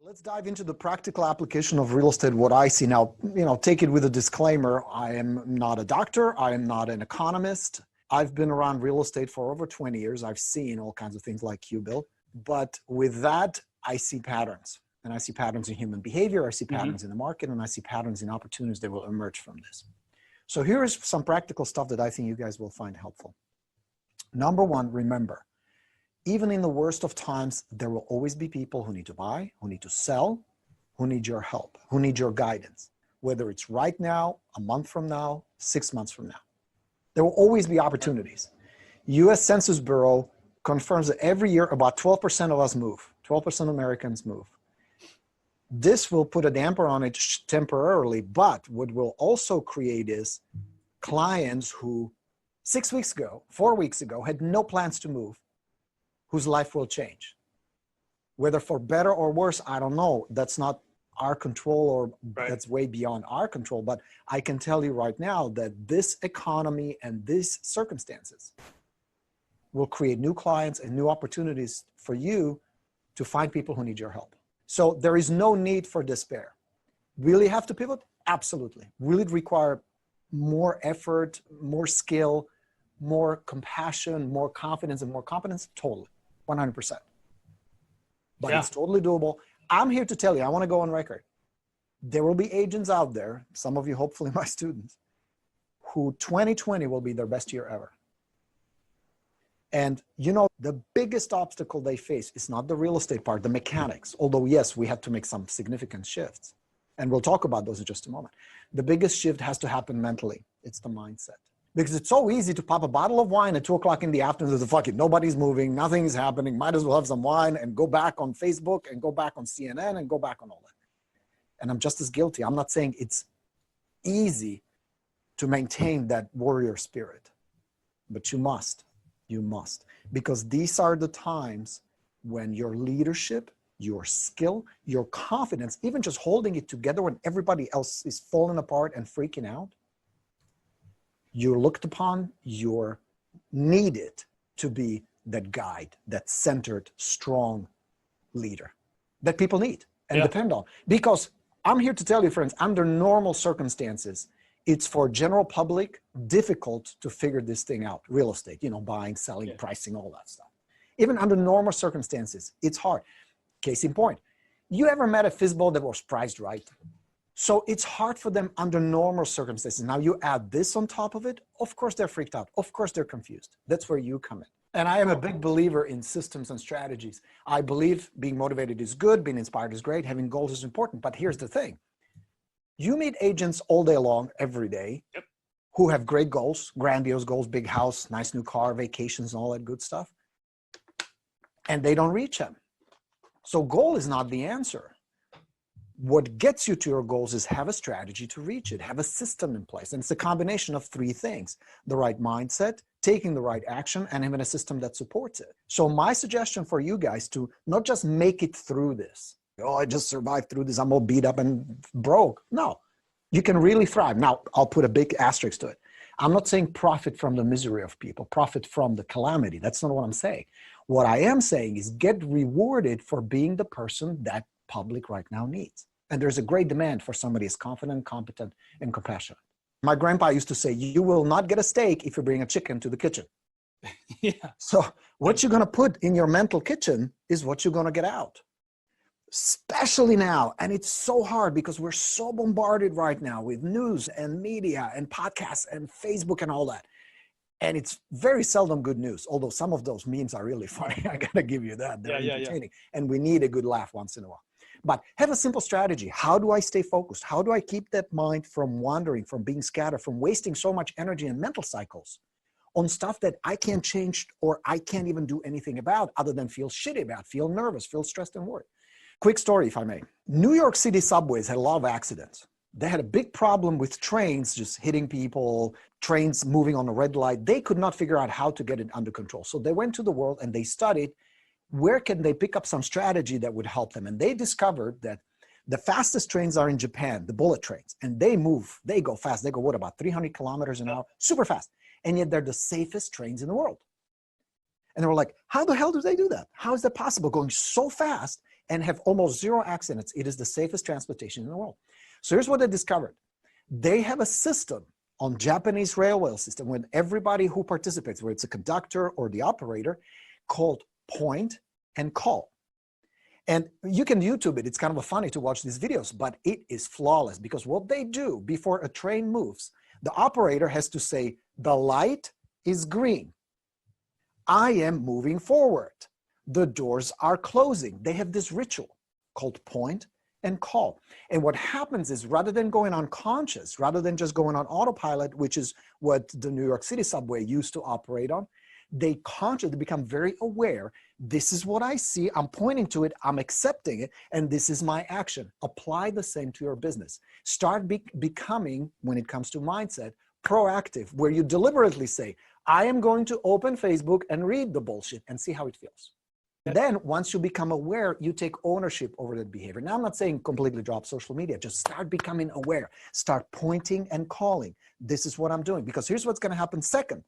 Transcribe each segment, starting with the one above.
Let's dive into the practical application of real estate, what I see now. Take it with a disclaimer. I am not a doctor. I am not an economist. I've been around real estate for over 20 years. I've seen all kinds of things like you, Bill. But with that, I see patterns. And I see patterns in human behavior. I see patterns in the market. And I see patterns in opportunities that will emerge from this. So here is some practical stuff that I think you guys will find helpful. Number one, remember, even in the worst of times, there will always be people who need to buy, who need to sell, who need your help, who need your guidance, whether it's right now, a month from now, 6 months from now. There will always be opportunities. U.S. Census Bureau confirms that every year about 12% of us move, 12% of Americans move. This will put a damper on it temporarily, but what will also create is clients who 6 weeks ago, 4 weeks ago, had no plans to move, whose life will change. Whether for better or worse, I don't know. That's not our control, or that's way beyond our control. But I can tell you right now that this economy and these circumstances will create new clients and new opportunities for you to find people who need your help. So there is no need for despair. Will you have to pivot? Absolutely. Will it require more effort, more skill, more compassion, more confidence, and more competence? Totally. 100%. But it's totally doable. I'm here to tell you, I want to go on record. There will be agents out there, some of you hopefully my students, who 2020 will be their best year ever. And the biggest obstacle they face is not the real estate part, the mechanics. Although yes, we have to make some significant shifts. And we'll talk about those in just a moment. The biggest shift has to happen mentally. It's the mindset. Because it's so easy to pop a bottle of wine at 2 o'clock in the afternoon. Fuck it, nobody's moving, nothing's happening. Might as well have some wine and go back on Facebook and go back on CNN and go back on all that. And I'm just as guilty. I'm not saying it's easy to maintain that warrior spirit, but you must. You must. Because these are the times when your leadership, your skill, your confidence, even just holding it together when everybody else is falling apart and freaking out, you're looked upon, you're needed to be that guide, that centered, strong leader that people need and depend on. Because I'm here to tell you, friends, under normal circumstances, it's for general public difficult to figure this thing out. Real estate, buying, selling, pricing, all that stuff. Even under normal circumstances, it's hard. Case in point, you ever met a FISBO that was priced right? So it's hard for them under normal circumstances. Now you add this on top of it, of course they're freaked out. Of course they're confused. That's where you come in. And I am a big believer in systems and strategies. I believe being motivated is good, being inspired is great, having goals is important. But here's the thing. You meet agents all day long, every day, who have great goals, grandiose goals, big house, nice new car, vacations, and all that good stuff. And they don't reach them. So goal is not the answer. What gets you to your goals is have a strategy to reach it, have a system in place. And it's a combination of 3 things: the right mindset, taking the right action, and having a system that supports it. So my suggestion for you guys to not just make it through this. Oh, I just survived through this, I'm all beat up and broke. No, you can really thrive. Now, I'll put a big asterisk to it. I'm not saying profit from the misery of people, profit from the calamity. That's not what I'm saying. What I am saying is get rewarded for being the person that public right now needs. And there's a great demand for somebody who's confident, competent, and compassionate. My grandpa used to say, you will not get a steak if you bring a chicken to the kitchen. So what you're going to put in your mental kitchen is what you're going to get out. Especially now. And it's so hard because we're so bombarded right now with news and media and podcasts and Facebook and all that. And it's very seldom good news, although some of those memes are really funny. I got to give you that. They're entertaining. And we need a good laugh once in a while. But have a simple strategy. How do I stay focused? How do I keep that mind from wandering, from being scattered, from wasting so much energy and mental cycles on stuff that I can't change or I can't even do anything about other than feel shitty about, feel nervous, feel stressed and worried? Quick story, if I may. New York City subways had a lot of accidents. They had a big problem with trains just hitting people, trains moving on a red light. They could not figure out how to get it under control. So they went to the world and they studied where can they pick up some strategy that would help them. And they discovered that the fastest trains are in Japan, the bullet trains, and they move, they go fast. They go, what, about 300 kilometers an hour? Super fast. And yet they're the safest trains in the world. And they were like, how the hell do they do that? How is that possible, going so fast and have almost zero accidents. It is the safest transportation in the world. So here's what they discovered. They have a system on Japanese railway system when everybody who participates, whether it's a conductor or the operator, called point and call. And you can YouTube it. It's kind of funny to watch these videos, but it is flawless because what they do before a train moves, the operator has to say, the light is green. I am moving forward. The doors are closing. They have this ritual called point and call. And what happens is rather than going unconscious, rather than just going on autopilot, which is what the New York City subway used to operate on, they consciously become very aware. This is what I see. I'm pointing to it. I'm accepting it. And this is my action. Apply the same to your business. Start becoming, when it comes to mindset, proactive, where you deliberately say, I am going to open Facebook and read the bullshit and see how it feels. Then once you become aware, you take ownership over that behavior. Now, I'm not saying completely drop social media. Just start becoming aware. Start pointing and calling. This is what I'm doing. Because here's what's going to happen second.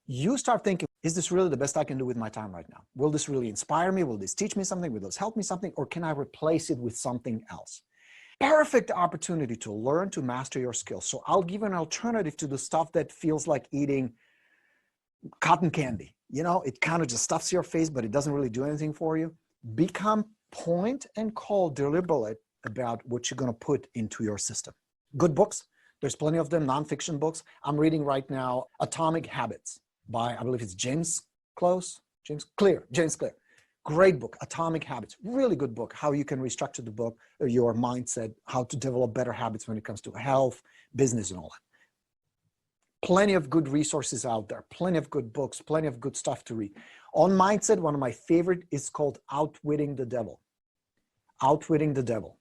You start thinking, is this really the best I can do with my time right now? Will this really inspire me? Will this teach me something? Will this help me something? Or can I replace it with something else? Perfect opportunity to learn to master your skills. So I'll give an alternative to the stuff that feels like eating cotton candy. You know, it kind of just stuffs your face, but it doesn't really do anything for you. Become point and call deliberate about what you're going to put into your system. Good books. There's plenty of them, nonfiction books. I'm reading right now Atomic Habits by, I believe it's James Clear. Great book, Atomic Habits. Really good book, how you can restructure the book, your mindset, how to develop better habits when it comes to health, business, and all that. Plenty of good resources out there, plenty of good books, plenty of good stuff to read. On mindset, one of my favorite is called Outwitting the Devil. Outwitting the Devil.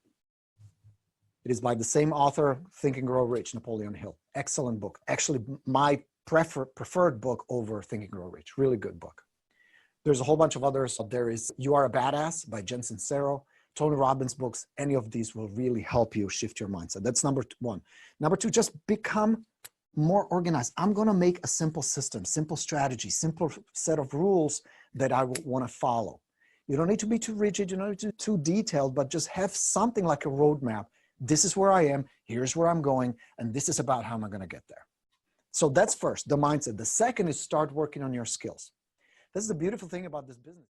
It is by the same author, Think and Grow Rich, Napoleon Hill. Excellent book. Actually, my preferred book over Think and Grow Rich. Really good book. There's a whole bunch of others. There is You Are a Badass by Jen Sincero. Tony Robbins books. Any of these will really help you shift your mindset. That's number one. Number two, just become more organized. I'm going to make a simple system, simple strategy, simple set of rules that I want to follow. You don't need to be too rigid. You don't need to be too detailed, but just have something like a roadmap. This is where I am. Here's where I'm going. And this is about how I'm going to get there. So that's first, the mindset. The second is start working on your skills. This is the beautiful thing about this business.